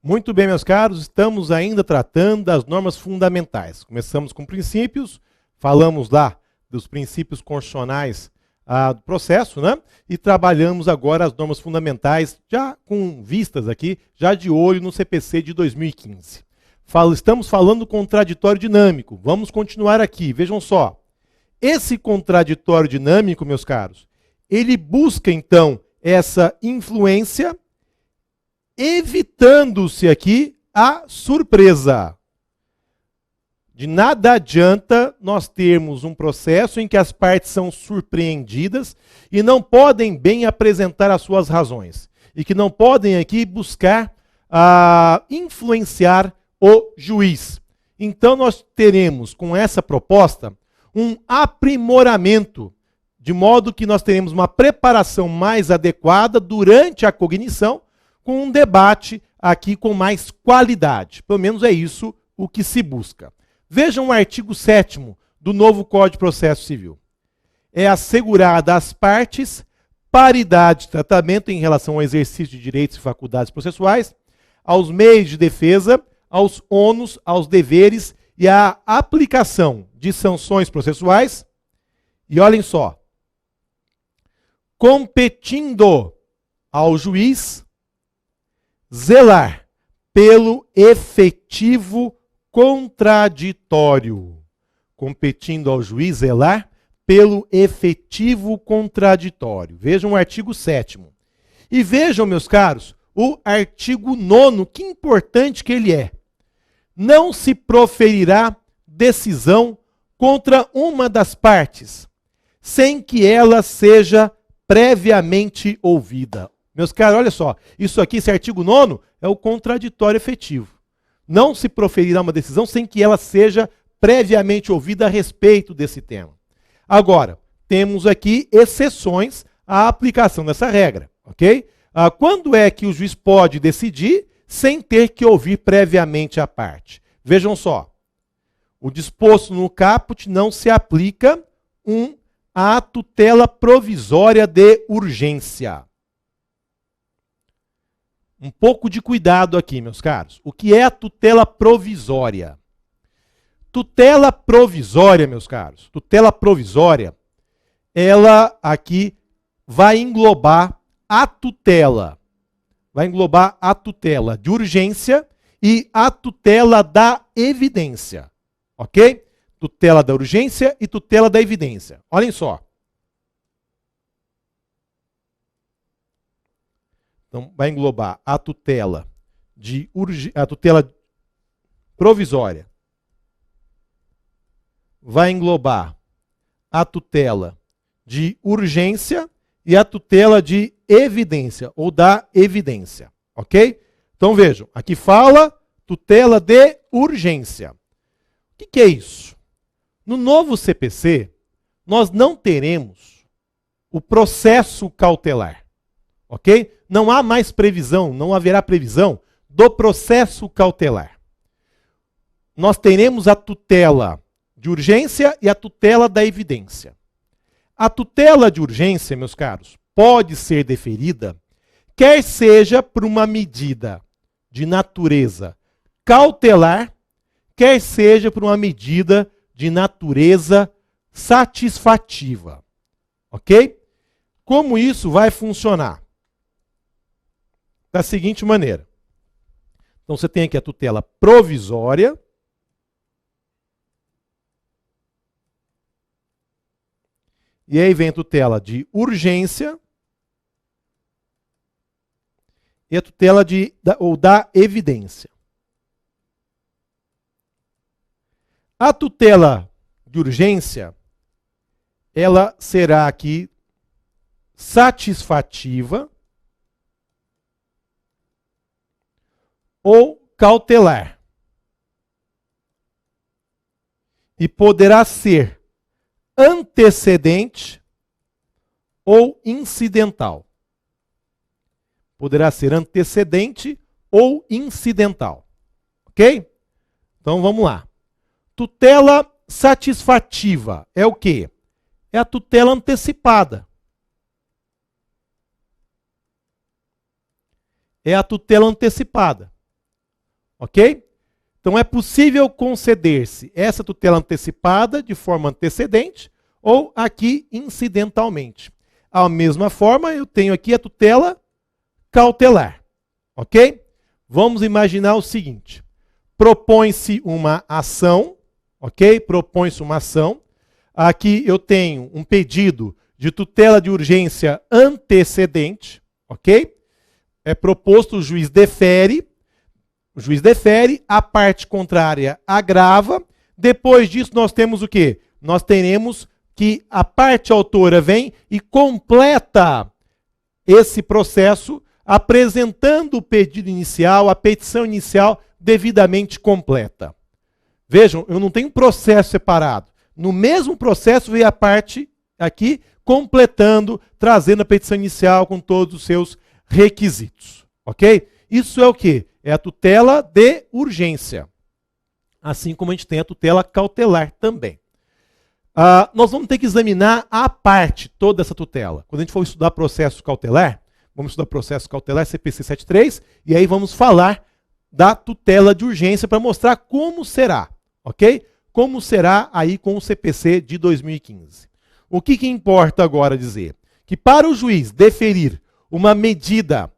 Muito bem, meus caros, estamos ainda tratando das normas fundamentais. Começamos com princípios, falamos lá dos princípios constitucionais do processo, né? E trabalhamos agora as normas fundamentais, já com vistas aqui, já de olho no CPC de 2015. Estamos falando do contraditório dinâmico. Vamos continuar aqui. Vejam só. Esse contraditório dinâmico, meus caros, ele busca, então, essa influência, evitando-se aqui a surpresa. De nada adianta nós termos um processo em que as partes são surpreendidas e não podem bem apresentar as suas razões. E que não podem aqui buscar influenciar o juiz. Então nós teremos com essa proposta um aprimoramento, de modo que nós teremos uma preparação mais adequada durante a cognição, com um debate aqui com mais qualidade. Pelo menos é isso o que se busca. Vejam o artigo 7º do novo Código de Processo Civil. É assegurada às partes paridade de tratamento em relação ao exercício de direitos e faculdades processuais, aos meios de defesa, aos ônus, aos deveres e à aplicação de sanções processuais. E olhem só, competindo ao juiz zelar pelo efetivo contraditório. Competindo ao juiz zelar pelo efetivo contraditório. Vejam o artigo 7º. E vejam, meus caros, o artigo 9º, que importante que ele é. Não se proferirá decisão contra uma das partes, sem que ela seja previamente ouvida. Meus caros, olha só, isso aqui, esse artigo 9º, é o contraditório efetivo. Não se proferirá uma decisão sem que ela seja previamente ouvida a respeito desse tema. Agora, temos aqui exceções à aplicação dessa regra, ok? Quando é que o juiz pode decidir sem ter que ouvir previamente a parte? Vejam só, o disposto no caput não se aplica à tutela provisória de urgência. Um pouco de cuidado aqui, meus caros. O que é a tutela provisória? Tutela provisória, meus caros, tutela provisória, ela aqui vai englobar a tutela. Vai englobar a tutela de urgência e a tutela da evidência. Ok? Tutela da urgência e tutela da evidência. Olhem só. Então, vai englobar a tutela provisória. Vai englobar a tutela de urgência e a tutela de evidência, ou da evidência. Ok? Então vejam, aqui fala tutela de urgência. O que é isso? No novo CPC, nós não teremos o processo cautelar. Ok? Não há mais previsão, não haverá previsão do processo cautelar. Nós teremos a tutela de urgência e a tutela da evidência. A tutela de urgência, meus caros, pode ser deferida, quer seja por uma medida de natureza cautelar, quer seja por uma medida de natureza satisfativa. Ok? Como isso vai funcionar? Da seguinte maneira. Então você tem aqui a tutela provisória. E aí vem a tutela de urgência. E a tutela da evidência. A tutela de urgência, ela será aqui satisfativa ou cautelar. E poderá ser antecedente ou incidental. Poderá ser antecedente ou incidental. Ok? Então vamos lá. Tutela satisfativa é o quê? É a tutela antecipada. É a tutela antecipada. Ok? Então é possível conceder-se essa tutela antecipada de forma antecedente ou aqui incidentalmente. Da mesma forma, eu tenho aqui a tutela cautelar. Ok? Vamos imaginar o seguinte. Propõe-se uma ação, ok? Propõe-se uma ação. Aqui eu tenho um pedido de tutela de urgência antecedente, ok? É proposto, o juiz defere, a parte contrária agrava. Depois disso nós temos o quê? Nós teremos que a parte autora vem e completa esse processo apresentando o pedido inicial, a petição inicial devidamente completa. Vejam, eu não tenho processo separado. No mesmo processo veio a parte aqui completando, trazendo a petição inicial com todos os seus requisitos. Ok? Isso é o quê? É a tutela de urgência. Assim como a gente tem a tutela cautelar também. Nós vamos ter que examinar à parte toda essa tutela. Quando a gente for estudar processo cautelar, vamos estudar processo cautelar CPC 73, e aí vamos falar da tutela de urgência para mostrar como será, ok? Como será aí com o CPC de 2015. O que importa agora dizer? Que para o juiz deferir uma medida,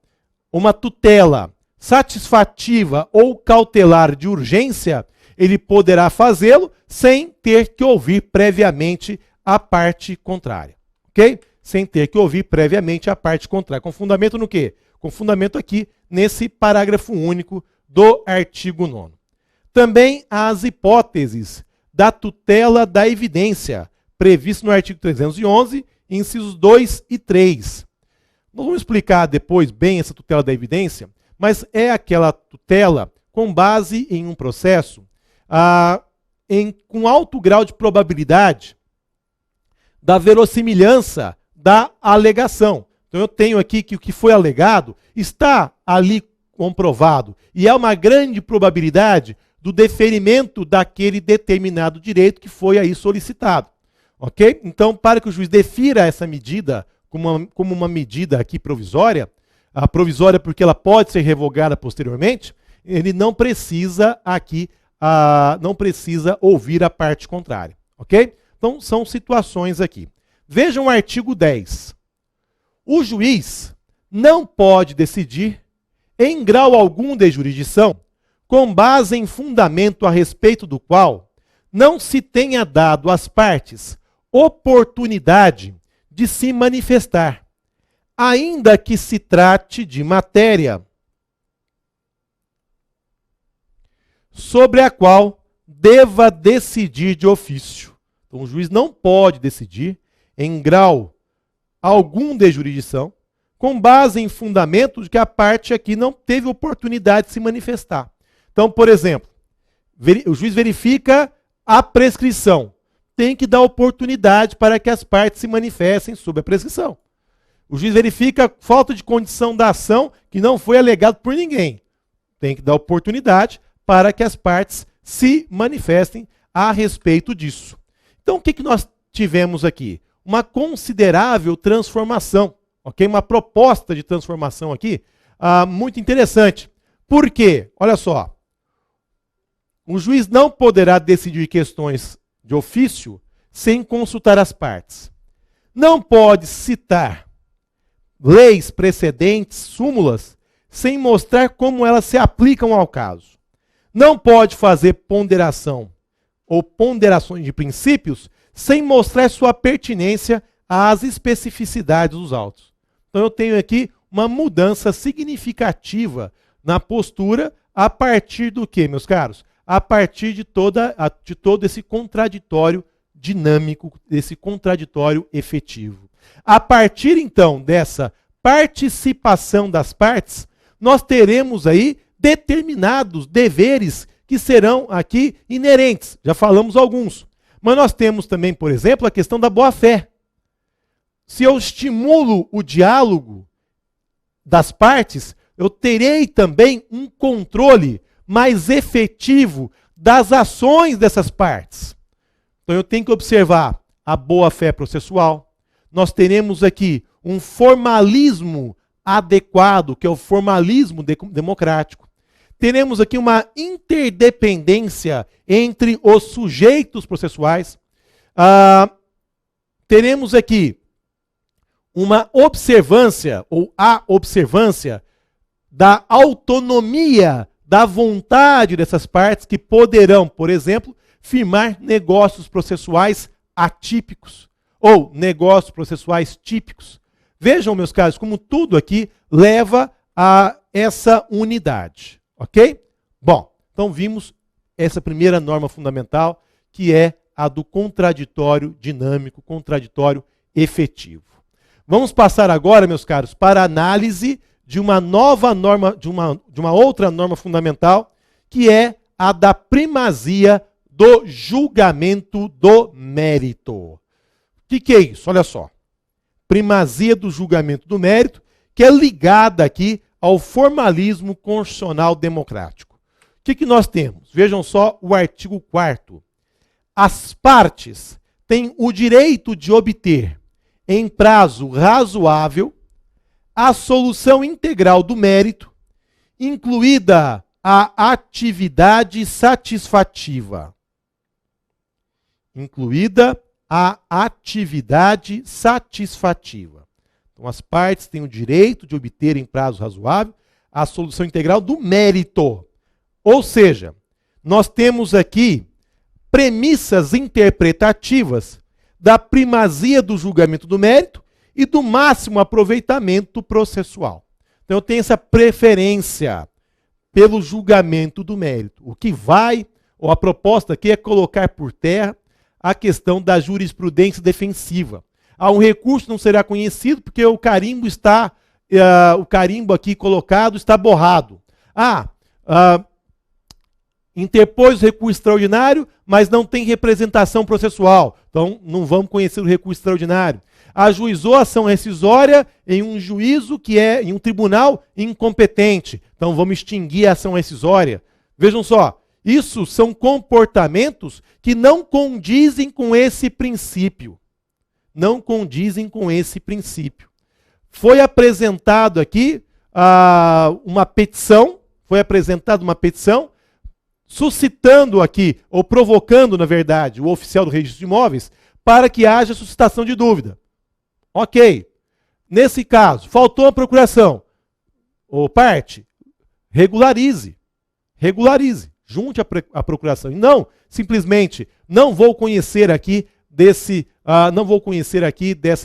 uma tutela satisfativa ou cautelar de urgência, ele poderá fazê-lo sem ter que ouvir previamente a parte contrária, ok? Sem ter que ouvir previamente a parte contrária. Com fundamento no quê? Com fundamento aqui nesse parágrafo único do artigo 9º. Também há as hipóteses da tutela da evidência, previsto no artigo 311, incisos 2 e 3. Nós vamos explicar depois bem essa tutela da evidência, mas é aquela tutela com base em um processo com alto grau de probabilidade da verossimilhança da alegação. Então eu tenho aqui que o que foi alegado está ali comprovado e há uma grande probabilidade do deferimento daquele determinado direito que foi aí solicitado. Ok? Então, para que o juiz defira essa medida como uma medida aqui provisória, provisória porque ela pode ser revogada posteriormente, ele não precisa aqui, não precisa ouvir a parte contrária. Ok? Então, são situações aqui. Vejam o artigo 10. O juiz não pode decidir, em grau algum de jurisdição, com base em fundamento a respeito do qual não se tenha dado às partes oportunidade de se manifestar, ainda que se trate de matéria sobre a qual deva decidir de ofício. Então, o juiz não pode decidir em grau algum de jurisdição, com base em fundamento de que a parte aqui não teve oportunidade de se manifestar. Então, por exemplo, o juiz verifica a prescrição. Tem que dar oportunidade para que as partes se manifestem sobre a prescrição. O juiz verifica a falta de condição da ação que não foi alegado por ninguém. Tem que dar oportunidade para que as partes se manifestem a respeito disso. Então, o que nós tivemos aqui? Uma considerável transformação, ok? Uma proposta de transformação aqui muito interessante. Por quê? Olha só. O juiz não poderá decidir questões de ofício sem consultar as partes. Não pode citar leis precedentes, súmulas, sem mostrar como elas se aplicam ao caso. Não pode fazer ponderação ou ponderações de princípios sem mostrar sua pertinência às especificidades dos autos. Então eu tenho aqui uma mudança significativa na postura a partir do quê, meus caros? A partir de todo esse contraditório dinâmico, desse contraditório efetivo. A partir, então, dessa participação das partes, nós teremos aí determinados deveres que serão aqui inerentes. Já falamos alguns. Mas nós temos também, por exemplo, a questão da boa-fé. se eu estimulo o diálogo das partes, eu terei também um controle mais efetivo das ações dessas partes. Então eu tenho que observar a boa-fé processual. Nós teremos aqui um formalismo adequado, que é o formalismo democrático. Teremos aqui uma interdependência entre os sujeitos processuais. Teremos aqui uma observância, ou a observância, da autonomia, da vontade dessas partes que poderão, por exemplo, firmar negócios processuais atípicos ou negócios processuais típicos. Vejam, meus caros, como tudo aqui leva a essa unidade, ok? Bom, então vimos essa primeira norma fundamental, que é a do contraditório dinâmico, contraditório efetivo. Vamos passar agora, meus caros, para a análise de uma nova norma, de uma outra norma fundamental, que é a da primazia do julgamento do mérito. O que é isso? Olha só. Primazia do julgamento do mérito, que é ligada aqui ao formalismo constitucional democrático. O que nós temos? Vejam só o artigo 4º. As partes têm o direito de obter, em prazo razoável, a solução integral do mérito, incluída a atividade satisfativa. Incluída a atividade satisfativa. Então, as partes têm o direito de obter em prazo razoável a solução integral do mérito. Ou seja, nós temos aqui premissas interpretativas da primazia do julgamento do mérito e do máximo aproveitamento processual. Então eu tenho essa preferência pelo julgamento do mérito. O que vai, ou a proposta aqui é colocar por terra a questão da jurisprudência defensiva. Um recurso não será conhecido porque o carimbo está, o carimbo aqui colocado está borrado. Interpôs o recurso extraordinário, mas não tem representação processual. Então, não vamos conhecer o recurso extraordinário. Ajuizou a ação rescisória em um juízo que é em um tribunal incompetente. Então, vamos extinguir a ação rescisória. Vejam só, isso são comportamentos que não condizem com esse princípio. Não condizem com esse princípio. Foi apresentado aqui uma petição, suscitando aqui, ou provocando, na verdade, o oficial do registro de imóveis para que haja suscitação de dúvida. Ok. Nesse caso, faltou a procuração. Ou parte, regularize. Regularize. Junte a procuração. E não, simplesmente, não vou conhecer aqui dessa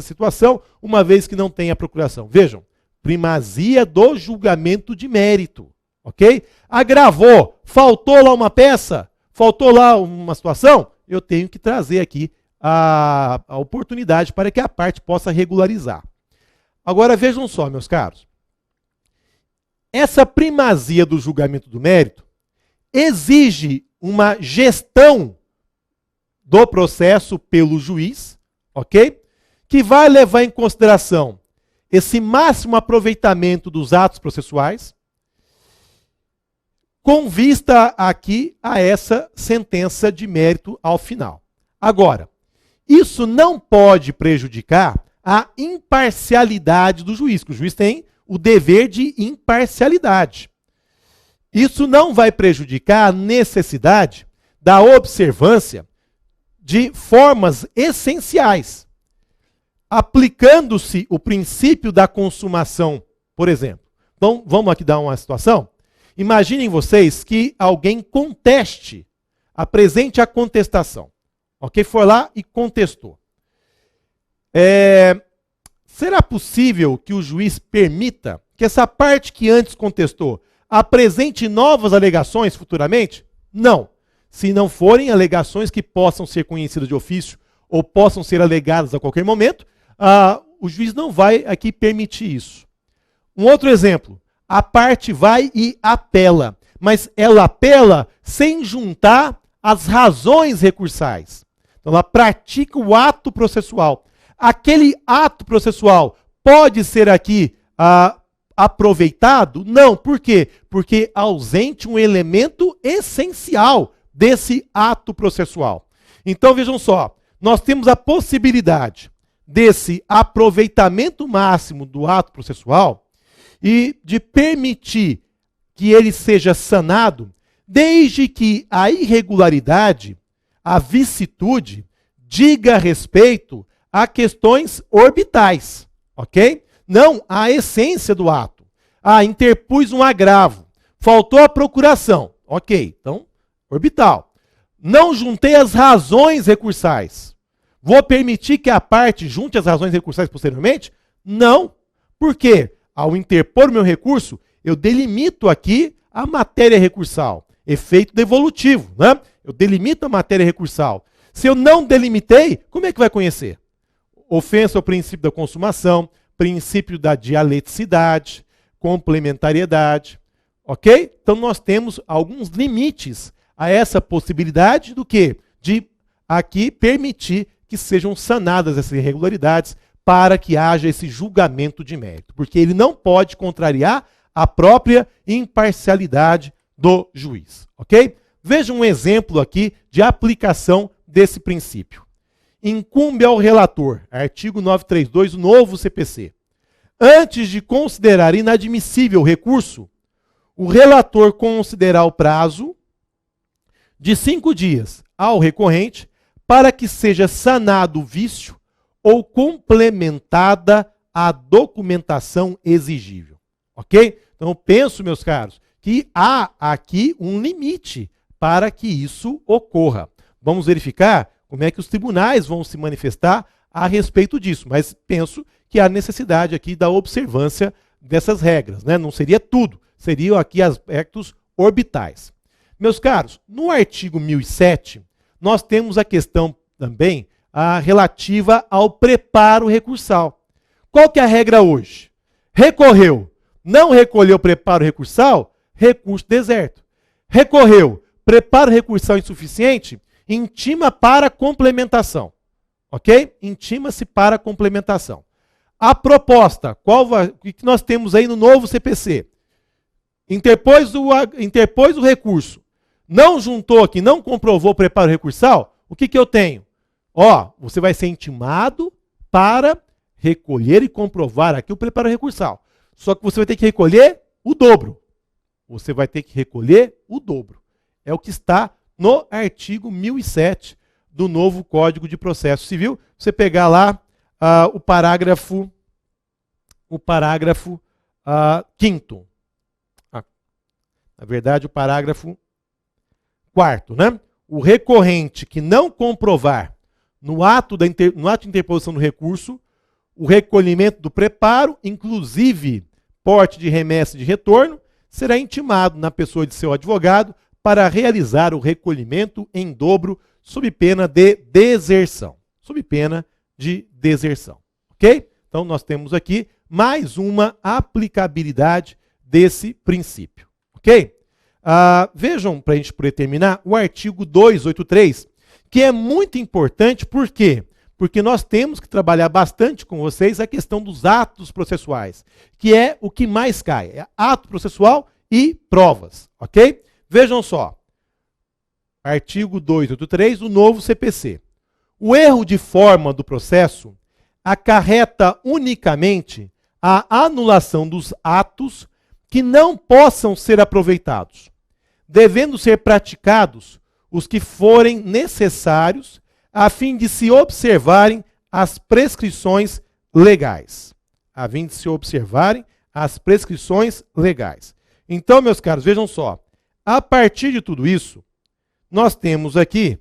situação, uma vez que não tem a procuração. Vejam, primazia do julgamento de mérito. Ok? Agravou, faltou lá uma peça, faltou lá uma situação, eu tenho que trazer aqui a oportunidade para que a parte possa regularizar. Agora vejam só, meus caros. Essa primazia do julgamento do mérito exige uma gestão do processo pelo juiz, ok? Que vai levar em consideração esse máximo aproveitamento dos atos processuais, com vista aqui a essa sentença de mérito ao final. Agora, isso não pode prejudicar a imparcialidade do juiz, que o juiz tem o dever de imparcialidade. Isso não vai prejudicar a necessidade da observância de formas essenciais, aplicando-se o princípio da consumação, por exemplo. Então, vamos aqui dar uma situação. Imaginem vocês que alguém conteste, apresente a contestação. Ok? Foi lá e contestou. Será possível que o juiz permita que essa parte que antes contestou apresente novas alegações futuramente? Não. Se não forem alegações que possam ser conhecidas de ofício ou possam ser alegadas a qualquer momento, o juiz não vai aqui permitir isso. Um outro exemplo. A parte vai e apela, mas ela apela sem juntar as razões recursais. Então ela pratica o ato processual. Aquele ato processual pode ser aqui aproveitado? Não. Por quê? Porque ausente um elemento essencial desse ato processual. Então vejam só, nós temos a possibilidade desse aproveitamento máximo do ato processual e de permitir que ele seja sanado, desde que a irregularidade, a vicitude, diga respeito a questões orbitais, ok? Não à essência do ato. Interpus um agravo, faltou a procuração, ok, então, orbital. Não juntei as razões recursais. Vou permitir que a parte junte as razões recursais posteriormente? Não. Por quê? Ao interpor o meu recurso, eu delimito aqui a matéria recursal. Efeito devolutivo, né? Eu delimito a matéria recursal. Se eu não delimitei, como é que vai conhecer? Ofensa ao princípio da consumação, princípio da dialeticidade, complementariedade, ok? Então nós temos alguns limites a essa possibilidade do quê? De aqui permitir que sejam sanadas essas irregularidades para que haja esse julgamento de mérito, porque ele não pode contrariar a própria imparcialidade do juiz, ok? Veja um exemplo aqui de aplicação desse princípio. Incumbe ao relator, artigo 932 do novo CPC, antes de considerar inadmissível o recurso, o relator considerar o prazo de 5 dias ao recorrente para que seja sanado o vício ou complementada a documentação exigível. Ok? Então eu penso, meus caros, que há aqui um limite para que isso ocorra. Vamos verificar como é que os tribunais vão se manifestar a respeito disso, mas penso que há necessidade aqui da observância dessas regras, né? Não seria tudo, seriam aqui aspectos orbitais. Meus caros, no artigo 1007, nós temos a questão também relativa ao preparo recursal. Qual que é a regra hoje? Recorreu, não recolheu preparo recursal, recurso deserto. Recorreu, preparo recursal insuficiente, intima para complementação. Ok? Intima-se para complementação. A proposta, o que nós temos aí no novo CPC? Interpôs o recurso, não juntou aqui, não comprovou o preparo recursal, o que eu tenho? Você vai ser intimado para recolher e comprovar aqui o preparo recursal. Só que você vai ter que recolher o dobro. Você vai ter que recolher o dobro. É o que está no artigo 1007 do novo Código de Processo Civil. Você pegar lá o parágrafo 5º. Na verdade, o parágrafo 4º, né? O recorrente que não comprovar no ato de interposição do recurso o recolhimento do preparo, inclusive porte de remessa de retorno, será intimado na pessoa de seu advogado para realizar o recolhimento em dobro sob pena de deserção. Sob pena de deserção. Ok? Então nós temos aqui mais uma aplicabilidade desse princípio. Ok? Vejam, para a gente poder terminar, o artigo 283, que é muito importante, por quê? Porque nós temos que trabalhar bastante com vocês a questão dos atos processuais, que é o que mais cai, é ato processual e provas, ok? Vejam só, artigo 283 do novo CPC. O erro de forma do processo acarreta unicamente a anulação dos atos que não possam ser aproveitados, devendo ser praticados os que forem necessários a fim de se observarem as prescrições legais. A fim de se observarem as prescrições legais. Então, meus caros, vejam só. A partir de tudo isso, nós temos aqui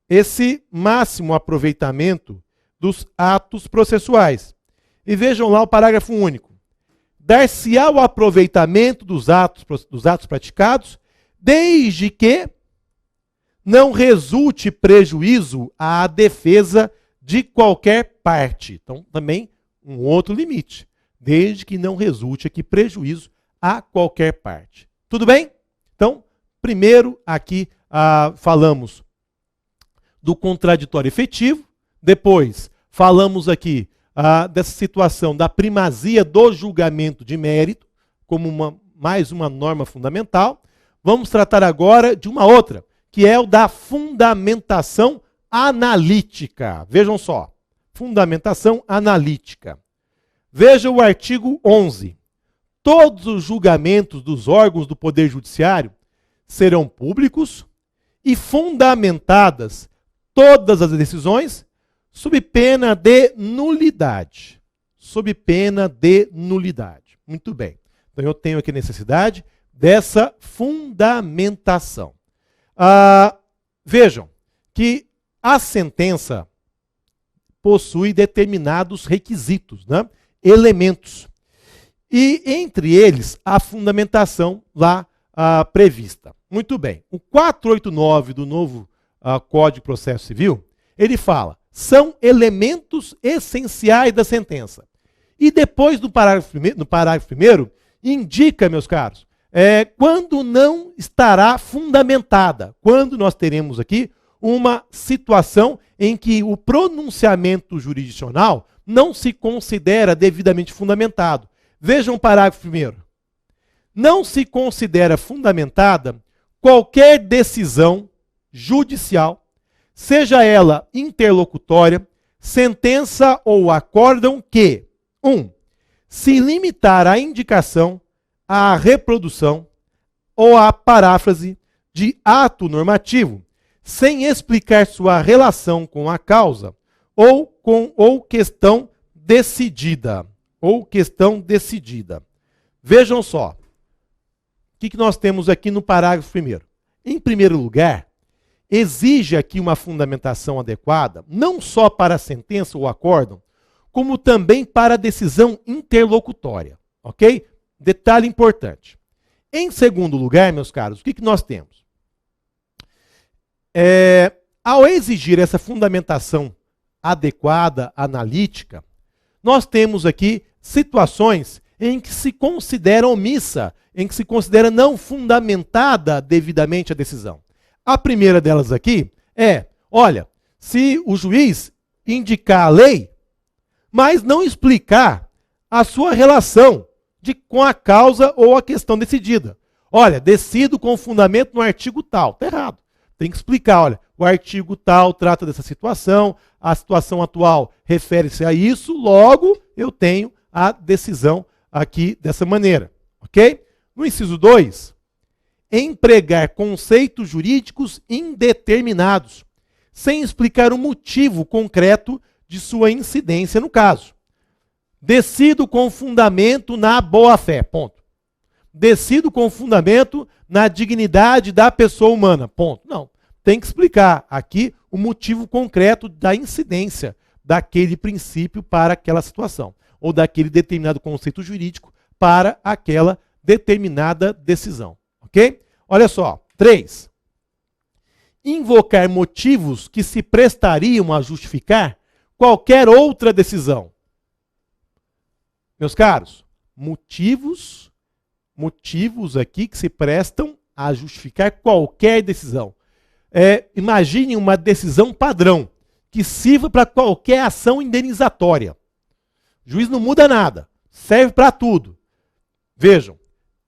esse máximo aproveitamento dos atos processuais. E vejam lá o parágrafo único. Dar-se-á o aproveitamento dos atos praticados, desde que não resulte prejuízo à defesa de qualquer parte. Então, também um outro limite. Desde que não resulte aqui prejuízo a qualquer parte. Tudo bem? Então, primeiro aqui falamos do contraditório efetivo, depois falamos aqui dessa situação da primazia do julgamento de mérito, como mais uma norma fundamental. Vamos tratar agora de uma outra, que é o da fundamentação analítica. Vejam só, fundamentação analítica. Veja o artigo 11. Todos os julgamentos dos órgãos do Poder Judiciário serão públicos e fundamentadas todas as decisões sob pena de nulidade. Sob pena de nulidade. Muito bem. Então eu tenho aqui necessidade dessa fundamentação. Vejam que a sentença possui determinados requisitos, né? Elementos. E entre eles, a fundamentação lá prevista. Muito bem. O 489 do novo Código de Processo Civil, ele fala, são elementos essenciais da sentença. E depois no parágrafo primeiro, indica, meus caros, quando não estará fundamentada, quando nós teremos aqui uma situação em que o pronunciamento jurisdicional não se considera devidamente fundamentado. Vejam o parágrafo primeiro. Não se considera fundamentada qualquer decisão judicial, seja ela interlocutória, sentença ou acórdão que 1. Se limitar à indicação, à reprodução ou à paráfrase de ato normativo, sem explicar sua relação com a causa ou questão decidida. Ou questão decidida. Vejam só. O que nós temos aqui no parágrafo primeiro? Em primeiro lugar, exige aqui uma fundamentação adequada, não só para a sentença ou acórdão, como também para a decisão interlocutória. Ok? Detalhe importante. Em segundo lugar, meus caros, o que nós temos? Ao exigir essa fundamentação adequada, analítica, nós temos aqui situações em que se considera omissa, em que se considera não fundamentada devidamente a decisão. A primeira delas aqui olha, se o juiz indicar a lei, mas não explicar a sua relação com a causa ou a questão decidida. Olha, decido com fundamento no artigo tal. Está errado. Tem que explicar, olha, o artigo tal trata dessa situação, a situação atual refere-se a isso, logo eu tenho a decisão aqui dessa maneira. Ok? No inciso 2, empregar conceitos jurídicos indeterminados, sem explicar o motivo concreto de sua incidência no caso. Decido com fundamento na boa-fé, ponto. Decido com fundamento na dignidade da pessoa humana, ponto. Não, tem que explicar aqui o motivo concreto da incidência daquele princípio para aquela situação, ou daquele determinado conceito jurídico para aquela determinada decisão. Ok? Olha só. 3. Invocar motivos que se prestariam a justificar qualquer outra decisão. Meus caros, motivos aqui que se prestam a justificar qualquer decisão. Imagine uma decisão padrão que sirva para qualquer ação indenizatória. O juiz não muda nada, serve para tudo. Vejam,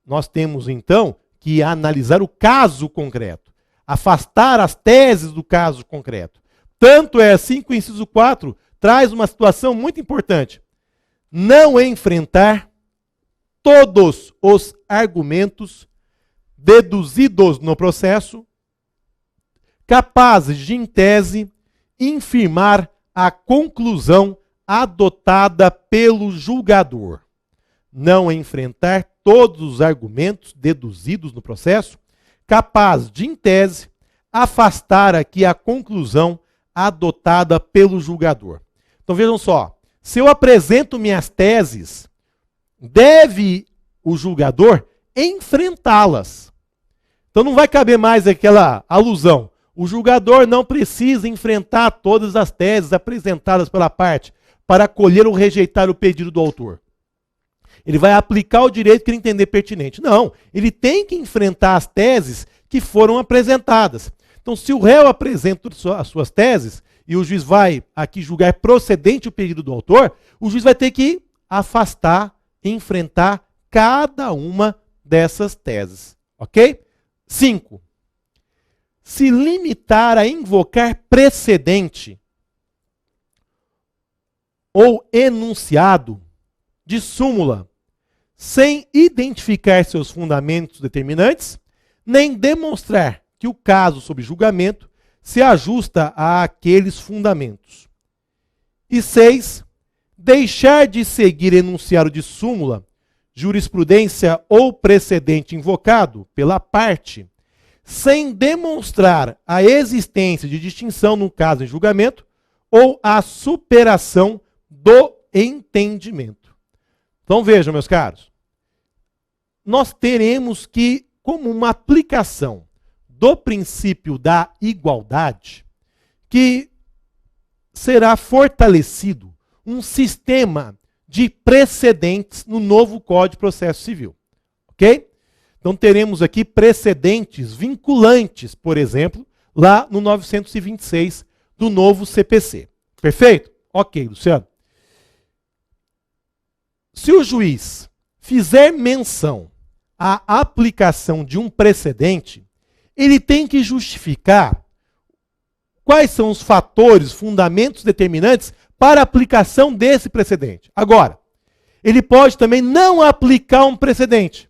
nós temos então que analisar o caso concreto, afastar as teses do caso concreto. Tanto é assim que o inciso 4 traz uma situação muito importante. Não enfrentar todos os argumentos deduzidos no processo, capazes de, em tese, infirmar a conclusão adotada pelo julgador. Não enfrentar todos os argumentos deduzidos no processo, capaz de, em tese, afastar aqui a conclusão adotada pelo julgador. Então vejam só, se eu apresento minhas teses, deve o julgador enfrentá-las. Então não vai caber mais aquela alusão. O julgador não precisa enfrentar todas as teses apresentadas pela parte para acolher ou rejeitar o pedido do autor. Ele vai aplicar o direito que ele entender pertinente. Não, ele tem que enfrentar as teses que foram apresentadas. Então, se o réu apresenta as suas teses e o juiz vai aqui julgar procedente o pedido do autor, o juiz vai ter que afastar, enfrentar cada uma dessas teses. Ok? 5. Se limitar a invocar precedente ou enunciado de súmula sem identificar seus fundamentos determinantes, nem demonstrar que o caso sob julgamento se ajusta àqueles fundamentos. E 6. Deixar de seguir enunciado de súmula, jurisprudência ou precedente invocado pela parte, sem demonstrar a existência de distinção no caso em julgamento ou a superação do entendimento. Então vejam, meus caros, nós teremos que, como uma aplicação do princípio da igualdade, que será fortalecido um sistema de precedentes no novo Código de Processo Civil. Ok? Então teremos aqui precedentes vinculantes, por exemplo, lá no 926 do novo CPC. Perfeito? Ok, Luciano. Se o juiz fizer menção à aplicação de um precedente, ele tem que justificar quais são os fatores, fundamentos determinantes para a aplicação desse precedente. Agora, ele pode também não aplicar um precedente.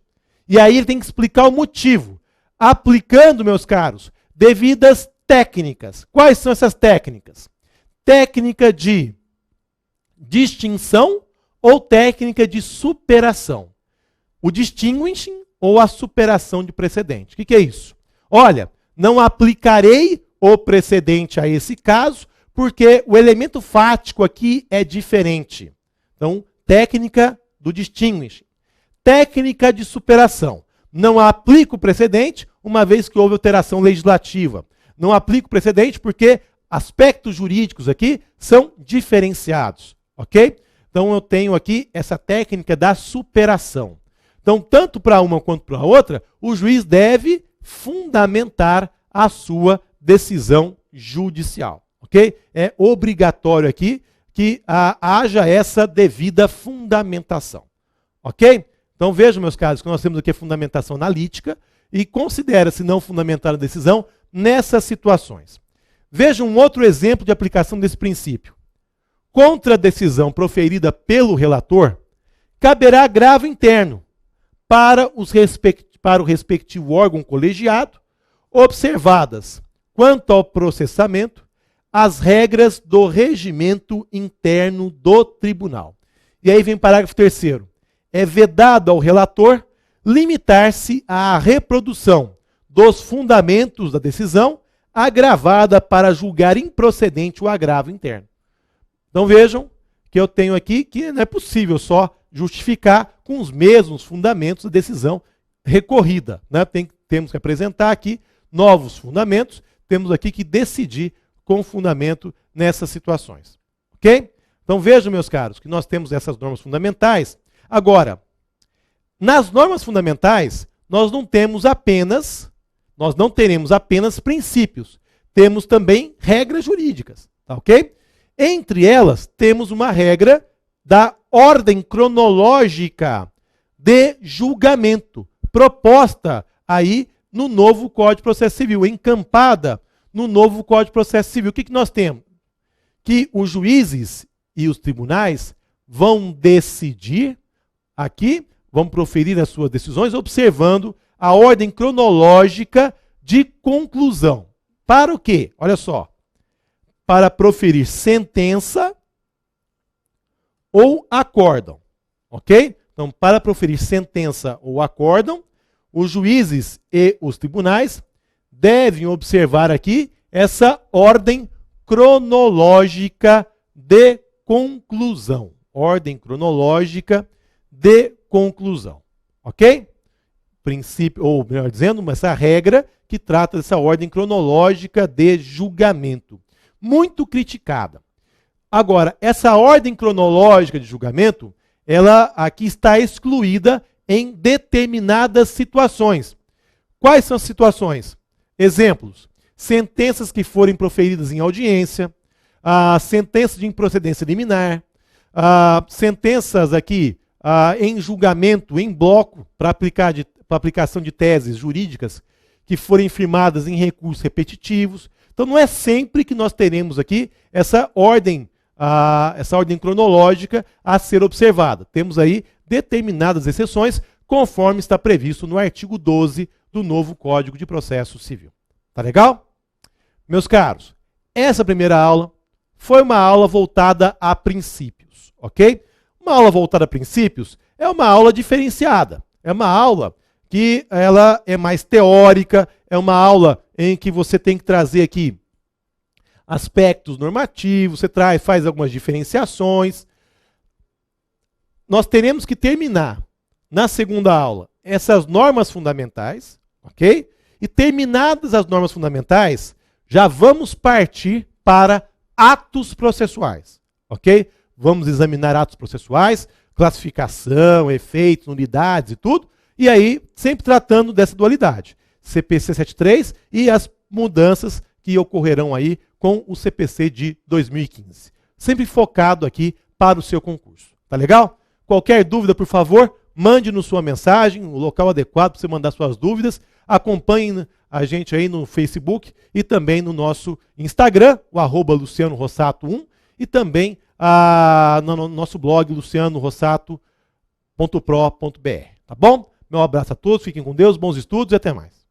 E aí ele tem que explicar o motivo. Aplicando, meus caros, devidas técnicas. Quais são essas técnicas? Técnica de distinção ou técnica de superação. O distinguishing ou a superação de precedente. O que é isso? Olha, não aplicarei o precedente a esse caso, porque o elemento fático aqui é diferente. Então, técnica do distinguishing. Técnica de superação. Não aplico o precedente, uma vez que houve alteração legislativa. Não aplico o precedente porque aspectos jurídicos aqui são diferenciados. Ok? Então, eu tenho aqui essa técnica da superação. Então, tanto para uma quanto para a outra, o juiz deve fundamentar a sua decisão judicial. Ok? É obrigatório aqui que haja essa devida fundamentação. Ok? Então vejam, meus caros, que nós temos aqui a fundamentação analítica e considera-se não fundamentar a decisão nessas situações. Vejam um outro exemplo de aplicação desse princípio. Contra a decisão proferida pelo relator, caberá agravo interno para o respectivo órgão colegiado, observadas, quanto ao processamento, as regras do regimento interno do tribunal. E aí vem o parágrafo 3º. É vedado ao relator limitar-se à reprodução dos fundamentos da decisão agravada para julgar improcedente o agravo interno. Então vejam que eu tenho aqui que não é possível só justificar com os mesmos fundamentos da decisão recorrida. Né? Temos que apresentar aqui novos fundamentos, temos aqui que decidir com fundamento nessas situações. Ok? Então vejam, meus caros, que nós temos essas normas fundamentais. Agora, nas normas fundamentais, nós não teremos apenas princípios, temos também regras jurídicas, tá ok? Entre elas, temos uma regra da ordem cronológica de julgamento, proposta aí no novo Código de Processo Civil, encampada no novo Código de Processo Civil. O que nós temos? Que os juízes e os tribunais vão decidir aqui, vão proferir as suas decisões, observando a ordem cronológica de conclusão. Para o quê? Olha só. Para proferir sentença ou acórdão. Ok? Então, para proferir sentença ou acórdão, os juízes e os tribunais devem observar aqui essa ordem cronológica de conclusão. Ordem cronológica de conclusão. Ok? Princípio, ou melhor dizendo, essa regra que trata dessa ordem cronológica de julgamento. Muito criticada. Agora, essa ordem cronológica de julgamento, ela aqui está excluída em determinadas situações. Quais são as situações? Exemplos: sentenças que forem proferidas em audiência, sentenças de improcedência liminar, sentenças aqui em julgamento em bloco para aplicação de teses jurídicas que forem firmadas em recursos repetitivos. Então não é sempre que nós teremos aqui essa ordem cronológica a ser observada. Temos aí determinadas exceções, conforme está previsto no artigo 12 do novo Código de Processo Civil. Tá legal? Meus caros, essa primeira aula foi uma aula voltada a princípios, ok? Uma aula voltada a princípios é uma aula diferenciada. É uma aula que ela é mais teórica, é uma aula em que você tem que trazer aqui aspectos normativos, você faz algumas diferenciações. Nós teremos que terminar, na segunda aula, essas normas fundamentais, ok? E terminadas as normas fundamentais, já vamos partir para atos processuais, ok? Vamos examinar atos processuais, classificação, efeitos, nulidades e tudo, e aí sempre tratando dessa dualidade, CPC 73 e as mudanças que ocorrerão aí com o CPC de 2015. Sempre focado aqui para o seu concurso, tá legal? Qualquer dúvida, por favor, mande-nos sua mensagem, o local adequado para você mandar suas dúvidas. Acompanhe a gente aí no Facebook e também no nosso Instagram, o @LucianoRossato1, e também no nosso blog, lucianorossato.pro.br. Tá bom? Meu abraço a todos, fiquem com Deus, bons estudos e até mais.